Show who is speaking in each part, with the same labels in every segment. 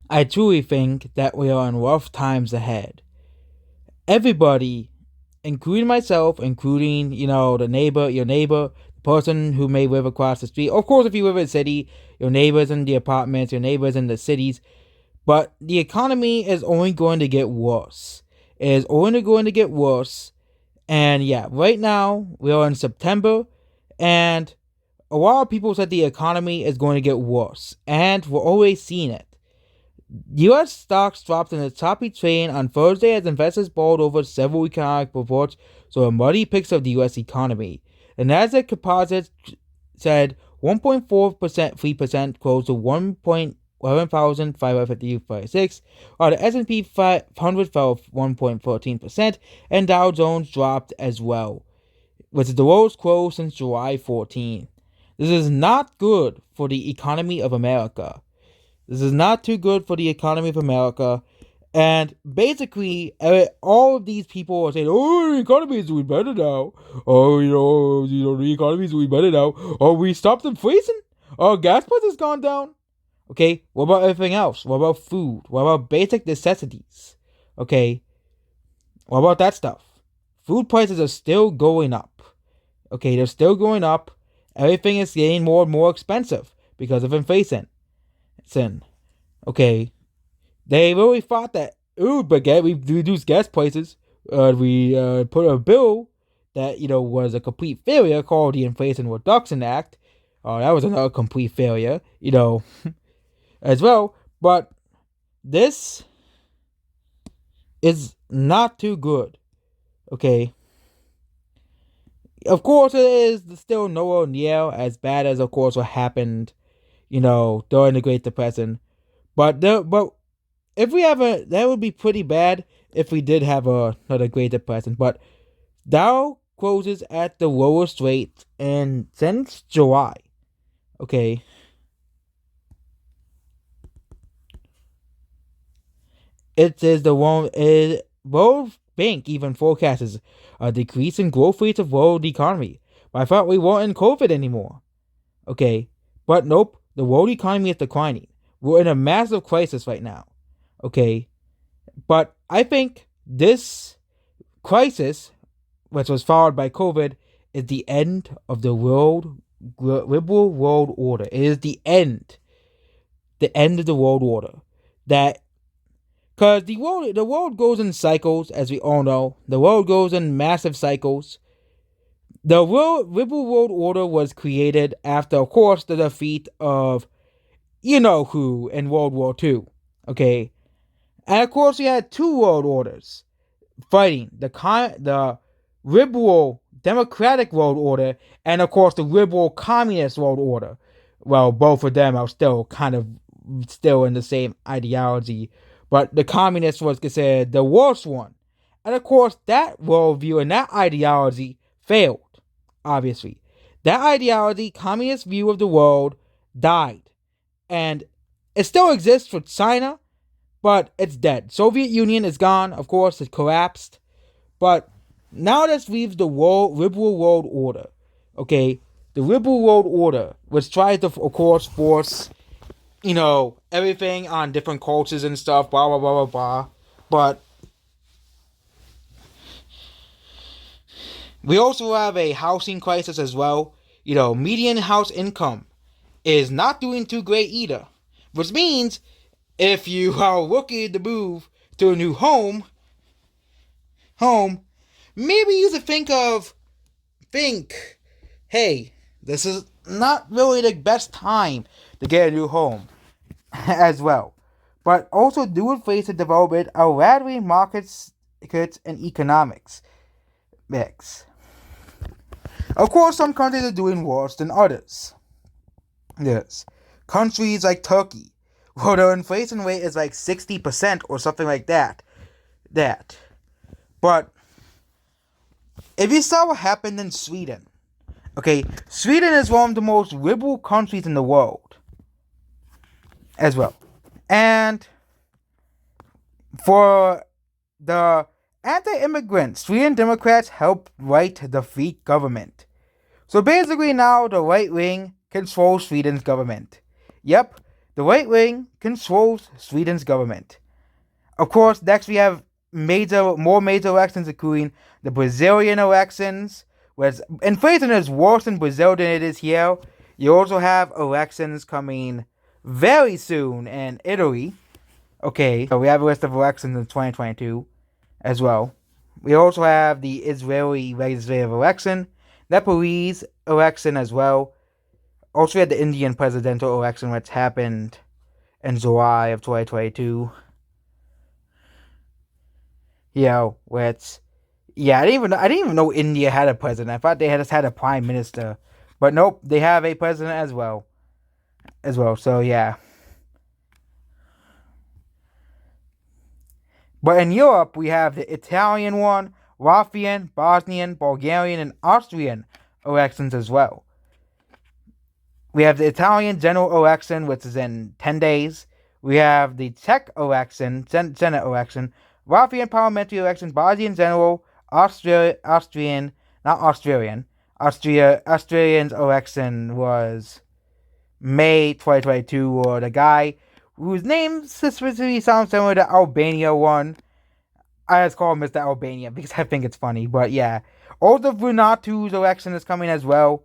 Speaker 1: I truly think that we are in rough times ahead. Everybody, including myself, including, the neighbor, your neighbor, the person who may live across the street. Of course, if you live in a city, your neighbors in the apartments, your neighbors in the cities. But the economy is only going to get worse. It is only going to get worse. And yeah, right now, we are in September, and a lot of people said the economy is going to get worse. And we're always seeing it. U.S. stocks dropped in a choppy trade on Thursday as investors bowled over several economic reports, so a muddy picture of the U.S. economy. The Nasdaq Composite said 1.4%, 3% closed to 1.11,556, while the S&P 500 fell 1.13%, and Dow Jones dropped as well, which is the lowest close since July 14. This is not good for the economy of America. This is not too good for the economy of America. And basically, all of these people are saying, "Oh, the economy is doing better now. Oh, the economy is doing better now. Oh, we stopped inflation. Oh, gas prices has gone down. Okay, what about everything else? What about food? What about basic necessities? Okay, what about that stuff? Food prices are still going up. Okay, they're still going up. Everything is getting more and more expensive because of inflation. Sin. Okay, they really thought that, ooh, but we reduced gas prices. We put a bill that, was a complete failure called the Inflation Reduction Act. Oh, that was another complete failure, as well. But this is not too good. Okay. Of course, it is still nowhere near as bad as, of course, what happened, during the Great Depression. But if we have that would be pretty bad if we did have another Great Depression. But Dow closes at the lowest rate and since July. Okay, it is the one. World Bank even forecasts a decrease in growth rates of world economy. But I thought we weren't in COVID anymore. Okay, but nope, the world economy is declining. We're in a massive crisis right now. Okay, but I think this crisis, which was followed by COVID, is the end of the liberal world order. It is the end of the world order. That because the world goes in cycles, as we all know. The world goes in massive cycles. The liberal world order was created after, of course, the defeat of you know who in World War II. Okay, and of course we had two world orders fighting the liberal democratic world order and of course the liberal communist world order. Well, both of them are still kind of still in the same ideology, but the communist was considered the worst one. And of course that worldview and that ideology failed, obviously. That ideology, communist view of the world, died. And it still exists for China, but it's dead. Soviet Union is gone, of course, it collapsed. But now this leaves the liberal world order. Okay, the liberal world order, which tries to, of course, force, everything on different cultures and stuff, blah blah blah blah blah. But we also have a housing crisis as well. Median house income is not doing too great either. Which means if you are looking to move to a new home, maybe you should think, hey, this is not really the best time to get a new home as well. But also do face the development of rapidly markets and economics mix. Of course, some countries are doing worse than others. Yes. Countries like Turkey, where their inflation rate is like 60% or something like that. But if you saw what happened in Sweden, okay, Sweden is one of the most liberal countries in the world as well. And for the anti-immigrant Sweden Democrats helped defeat government. So basically now the right wing controls Sweden's government. Yep, The right wing controls Sweden's government. Of course, next we have more major elections, including the Brazilian elections, where inflation is worse in Brazil than it is here. You also have elections coming very soon in Italy. Okay, so we have a list of elections in 2022 as well. We also have the Israeli legislative election, Nepalese election as well. Also, we had the Indian presidential election, which happened in July of 2022. Which, I didn't even know India had a president. I thought they had just had a prime minister, but nope, they have a president as well. So yeah. But in Europe, we have the Italian one, Latvian, Bosnian, Bulgarian, and Austrian elections as well. We have the Italian general election, which is in 10 days. We have the Czech election, Senate election, Latvian parliamentary election, Bosnian general, Austrian's election was May 2022, or the guy whose name specifically sounds similar to Albania one. I just call him Mr. Albania because I think it's funny. But yeah, also Vanuatu's election is coming as well.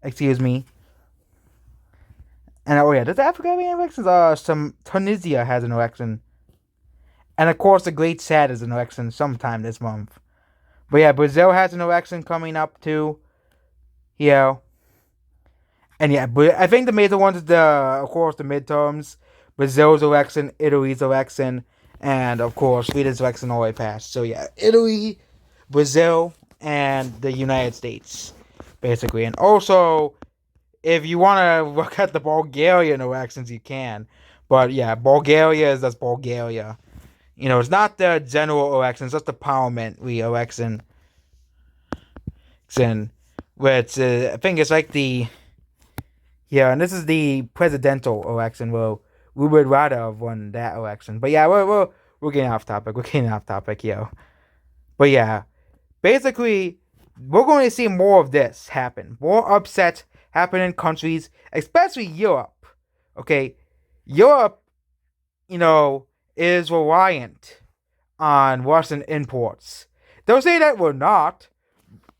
Speaker 1: Excuse me. And does Africa have any elections? Tunisia has an election. And of course, the Great Sad is an election sometime this month. But yeah, Brazil has an election coming up too. And yeah, but I think the major ones is of course, the midterms, Brazil's election, Italy's election, and of course, Sweden's election already passed. So yeah, Italy, Brazil, and the United States, basically. And also, if you want to look at the Bulgarian elections, you can. But yeah, Bulgaria is just Bulgaria. It's not the general election, it's just the parliamentary election. Which I think it's like the... Yeah, and this is the presidential election. Well, we would rather have won that election. But yeah, we're getting off topic. But yeah, basically, we're going to see more of this happen. More upsets happen in countries, especially Europe. Okay, Europe, is reliant on Russian imports. They'll say that we're not,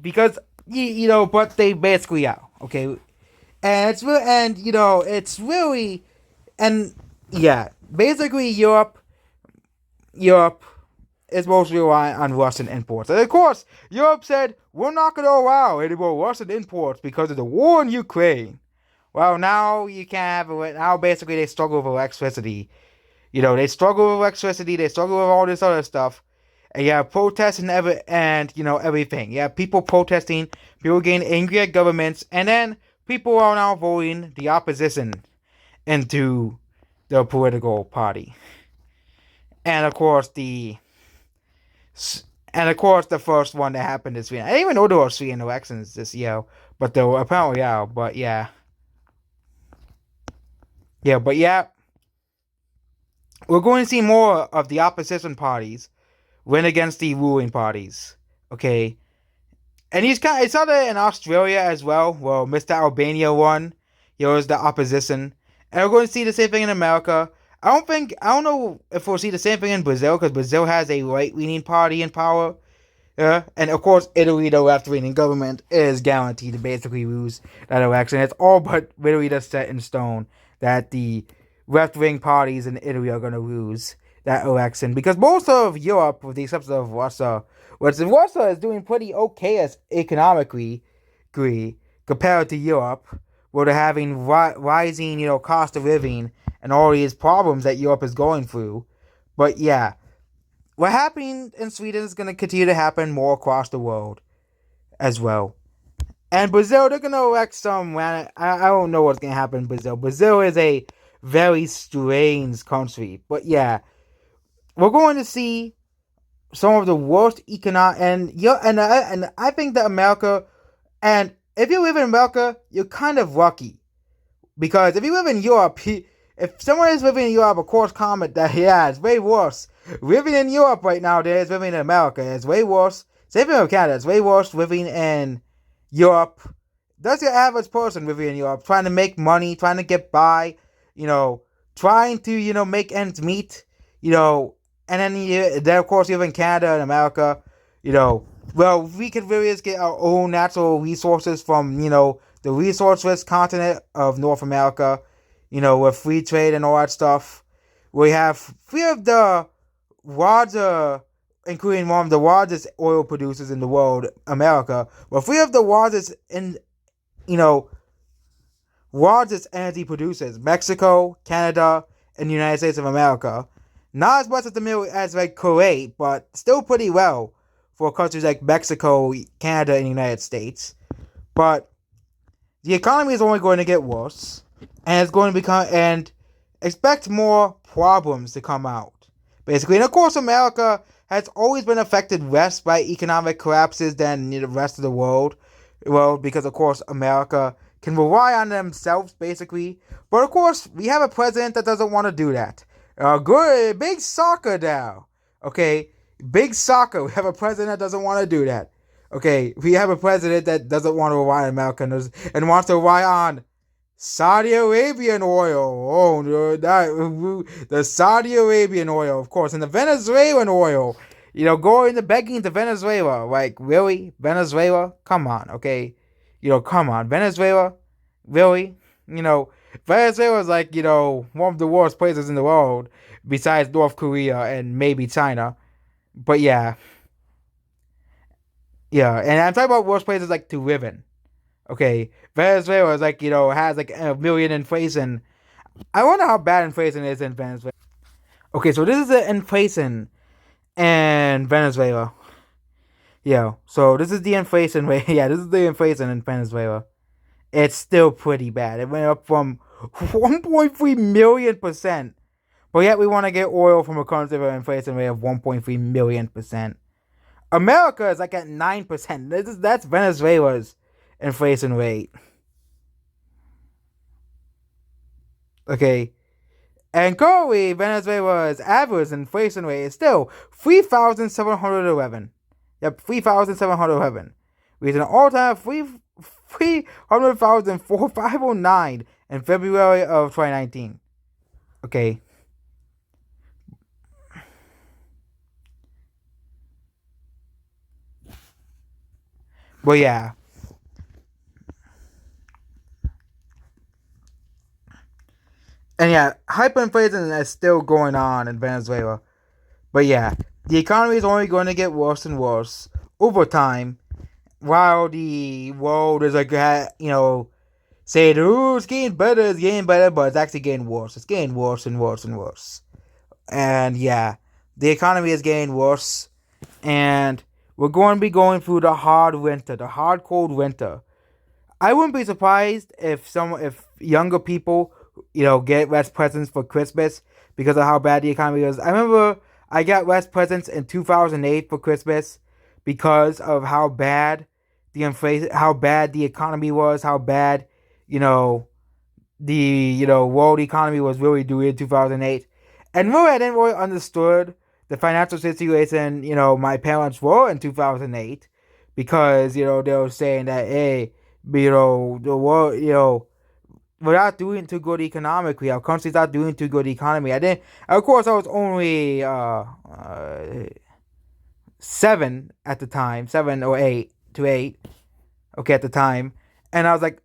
Speaker 1: because but they basically are. Okay. And it's really, basically Europe is mostly reliant on Russian imports. And of course, Europe said, we're not going to allow any more Russian imports because of the war in Ukraine. Well, now you can't have it. Now basically they struggle with electricity. They struggle with electricity, they struggle with all this other stuff. And you have protests and everything. You have people protesting, people getting angry at governments, and then people are now voting the opposition into the political party. And of course, the first one that happened is Sweden. I didn't even know there were Sweden elections this year, but there apparently are. But yeah. We're going to see more of the opposition parties win against the ruling parties. Okay. And I saw that in Australia as well. Well, Mr. Albania won. He was the opposition. And we're going to see the same thing in America. I don't know if we'll see the same thing in Brazil, because Brazil has a right-leaning party in power. And of course, Italy, the left-leaning government, is guaranteed to basically lose that election. It's all but literally just set in stone that the left-wing parties in Italy are going to lose that election. Because most of Europe, with the exception of Russia, Russia is doing pretty okay as economically, compared to Europe, where they're having rising, cost of living and all these problems that Europe is going through. But yeah, what happened in Sweden is going to continue to happen more across the world as well. And Brazil, they're going to elect some... I don't know what's going to happen in Brazil. Brazil is a very strange country. But yeah, we're going to see some of the worst economic... And I think that America... And if you live in America, you're kind of lucky. Because if you live in Europe... If someone is living in Europe, of course, comment that, yeah, it's way worse. Living in Europe right now, there is living in America. It's way worse. Same thing with Canada. It's way worse living in Europe That's your average person living in Europe, trying to make money, trying to get by, you know, trying to, make ends meet, and then of course you have in Canada and America, you know, well, we could really just get our own natural resources from, the resource-rich continent of North America, with free trade and all that stuff. We have three of the larger, including one of the largest oil producers in the world, America. Well, three of the largest you know, largest energy producers: Mexico, Canada, and the United States of America. Not as much as the middle as like Kuwait, but still pretty well for countries like Mexico, Canada, and the United States. But the economy is only going to get worse, and it's going to become and expect more problems to come out. Basically, and of course, America has always been affected less by economic collapses than the rest of the world. Well, because of course, America can rely on themselves basically. But of course, we have a president that doesn't want to do that. Good, big soccer now. Okay, big soccer. We have a president that doesn't want to do that. Okay, we have a president that doesn't want to rely on America and wants to rely on Saudi Arabian oil. Oh, no, the Saudi Arabian oil, of course, and the Venezuelan oil. Going to begging to Venezuela. Like, really? Venezuela? Come on, okay? Come on. Venezuela? Really? Venezuela is like, one of the worst places in the world besides North Korea and maybe China. But yeah. Yeah, and I'm talking about worst places like to live in. Okay, Venezuela is like, has like a million inflation. I wonder how bad inflation is in Venezuela. Okay, so this is the inflation in Venezuela. Yeah, so this is the inflation rate. Yeah, this is the inflation in Venezuela. It's still pretty bad. It went up from 1.3 million%. But yet we want to get oil from a country with an inflation rate of 1.3 million%. America is like at 9%. That's Venezuela's inflation rate. Okay. And currently, Venezuela's average inflation rate is still 3,711. Yep, 3,711. With an all-time 300,509 in February of 2019. Okay. But yeah. And yeah, hyperinflation is still going on in Venezuela. But yeah, the economy is only going to get worse and worse over time, while the world is like, saying, "Oh, it's getting better," but it's actually getting worse. It's getting worse and worse and worse. And yeah, the economy is getting worse, and we're going to be going through the hard winter, the hard cold winter. I wouldn't be surprised if younger people, get less presents for Christmas because of how bad the economy is. I remember I got less presents in 2008 for Christmas because of how bad the inflation, how bad the economy was, how bad, you know, the world economy was really doing in 2008. And really, I didn't really understood the financial situation, my parents were in 2008 because, they were saying that, hey, the world, we're not doing too good economically. Our country's not doing too good economy. I didn't. Of course, I was only 7 at the time, 7 or 8 to 8. Okay, at the time, and I was like,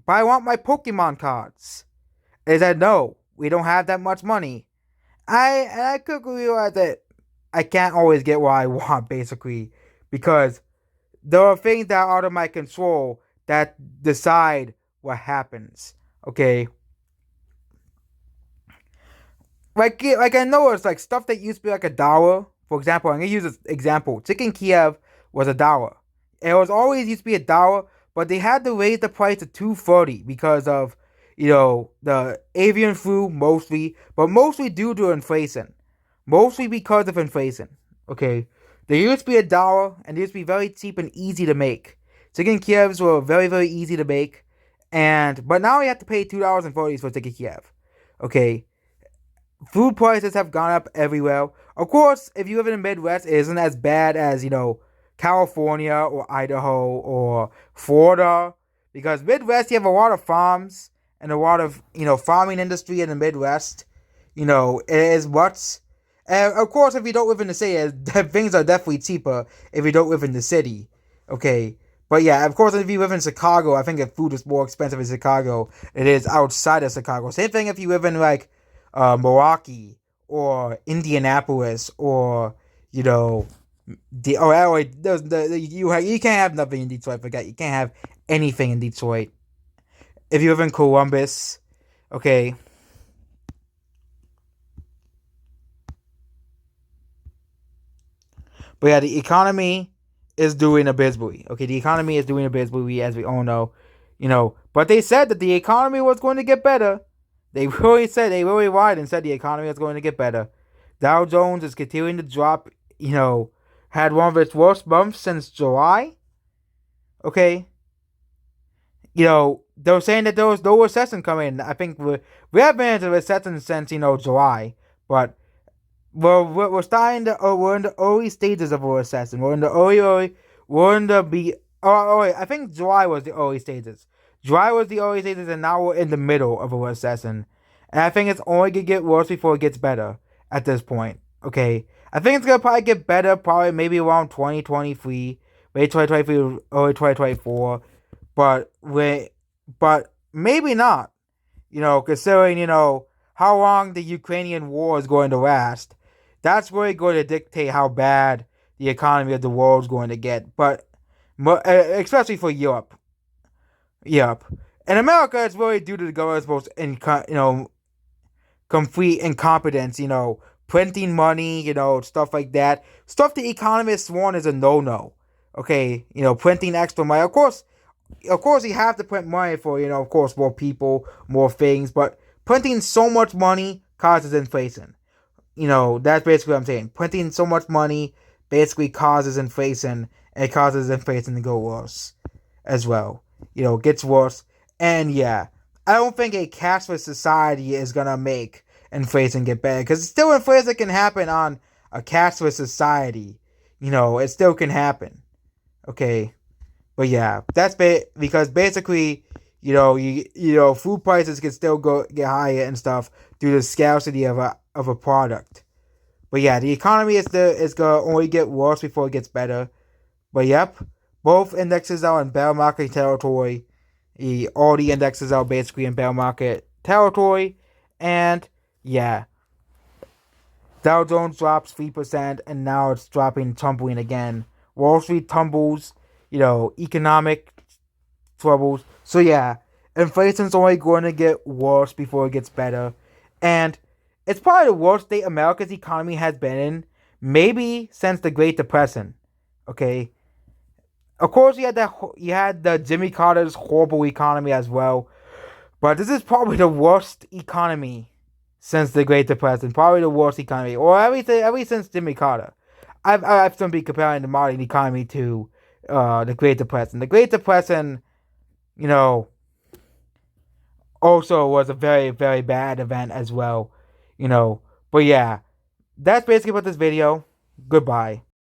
Speaker 1: but I want my Pokemon cards. They said no, we don't have that much money. I quickly realized that I can't always get what I want, basically, because there are things that are out of my control that decide what happens. Okay, like I know it's like stuff that used to be like $1. For example, I'm gonna use this example. Chicken Kiev was $1. It was always used to be $1, but they had to raise the price to $2.30 because of the avian flu mostly, but mostly due to inflation, mostly because of inflation. Okay, they used to be $1 and they used to be very cheap and easy to make. Chicken Kievs were very easy to make, but now you have to pay $2.40 for chicken Kiev. Okay, food prices have gone up everywhere. Of course, if you live in the Midwest, it isn't as bad as, California or Idaho or Florida because Midwest you have a lot of farms and a lot of farming industry in the Midwest. It is what's of course if you don't live in the city, things are definitely cheaper if you don't live in the city. Okay. But yeah, of course, if you live in Chicago, I think the food is more expensive in Chicago than it is outside of Chicago. Same thing if you live in like Milwaukee or Indianapolis or you know wait, you can't have nothing in Detroit. Forget you can't have anything in Detroit. If you live in Columbus, okay. But yeah, the economy is doing abysmally. Okay, the economy is doing abysmally, as we all know. But they said that the economy was going to get better. They really lied and said the economy was going to get better. Dow Jones is continuing to drop. Had one of its worst months since July. Okay, they were saying that there was no recession coming. I think we have been into recession since July, but we're starting to. We're in the early stages of a recession. We're in the early. We're in the be. Wait, I think July was the early stages. July was the early stages, and now we're in the middle of a recession. And I think it's only gonna get worse before it gets better. At this point, okay. I think it's gonna probably get better. Probably maybe around 2023, maybe 2023, early 2024. But maybe not. Considering how long the Ukrainian war is going to last, that's really going to dictate how bad the economy of the world is going to get. But especially for Europe, in America, it's really due to the government's most complete incompetence. Printing money, stuff like that. Stuff the economists want is a no-no. Okay, printing extra money. Of course, you have to print money for of course, more people, more things. But printing so much money causes inflation. That's basically what I'm saying. Printing so much money basically causes inflation, and it causes inflation to go worse as well. Gets worse. And yeah, I don't think a cashless society is gonna make inflation get better, because still inflation can happen on a cashless society. It still can happen. Okay, but yeah, because basically, food prices can still get higher and stuff due to the scarcity of a product. But yeah, the economy is gonna only get worse before it gets better. But yep, both indexes are in bear market territory. All the indexes are basically in bear market territory, and yeah, Dow Jones drops 3%, and now it's tumbling again. Wall Street tumbles. Economic troubles. So yeah, inflation's only going to get worse before it gets better, and it's probably the worst state America's economy has been in, maybe since the Great Depression. Okay, of course you had the Jimmy Carter's horrible economy as well, but this is probably the worst economy since the Great Depression. Probably the worst economy, or at least since Jimmy Carter. I've still been comparing the modern economy to the Great Depression. The Great Depression, you know, also was a very, very bad event as well. But yeah, that's basically about this video. Goodbye.